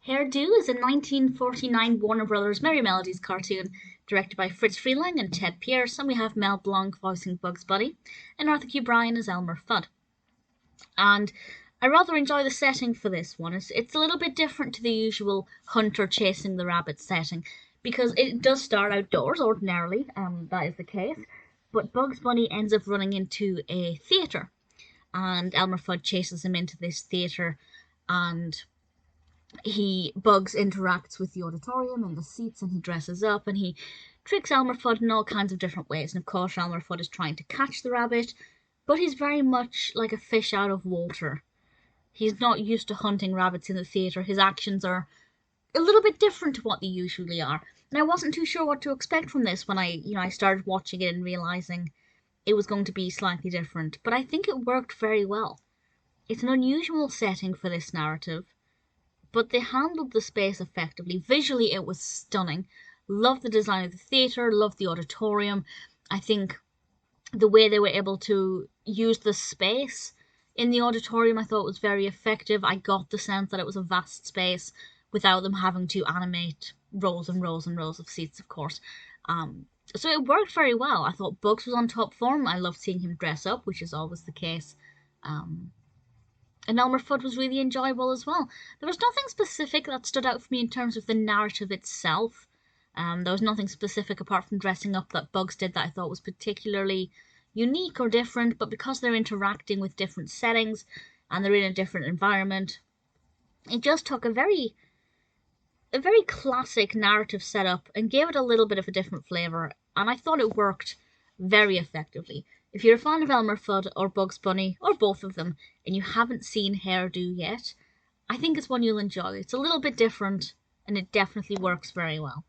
Hare Do is a 1949 Warner Brothers Merrie Melodies cartoon directed by Freleng and Ted Pierce, and we have Mel Blanc voicing Bugs Bunny and Arthur Q. Bryan as Elmer Fudd. And I rather enjoy the setting for this one. It's a little bit different to the usual hunter chasing the rabbit setting, because it does start outdoors ordinarily, that is the case, but Bugs Bunny ends up running into a theatre, and Elmer Fudd chases him into this theatre, and Bugs interacts with the auditorium and the seats, and he dresses up and he tricks Elmer Fudd in all kinds of different ways. And of course, Elmer Fudd is trying to catch the rabbit, but he's very much like a fish out of water. He's not used to hunting rabbits in the theatre. His actions are a little bit different to what they usually are. And I wasn't too sure what to expect from this when I started watching it and realizing it was going to be slightly different. But I think it worked very well. It's an unusual setting for this narrative, but they handled the space effectively. Visually, it was stunning. Loved the design of the theatre, loved the auditorium. I think the way they were able to use the space in the auditorium, I thought was very effective. I got the sense that it was a vast space without them having to animate rows and rows and rows of seats, of course. So it worked very well. I thought Bugs was on top form. I loved seeing him dress up, which is always the case. And Elmer Fudd was really enjoyable as well. There was nothing specific that stood out for me in terms of the narrative itself. There was nothing specific apart from dressing up that Bugs did that I thought was particularly unique or different, but because they're interacting with different settings and they're in a different environment, it just took a very classic narrative setup and gave it a little bit of a different flavour, and I thought it worked very effectively. If you're a fan of Elmer Fudd or Bugs Bunny, or both of them, and you haven't seen Hare Do yet, I think it's one you'll enjoy. It's a little bit different, and it definitely works very well.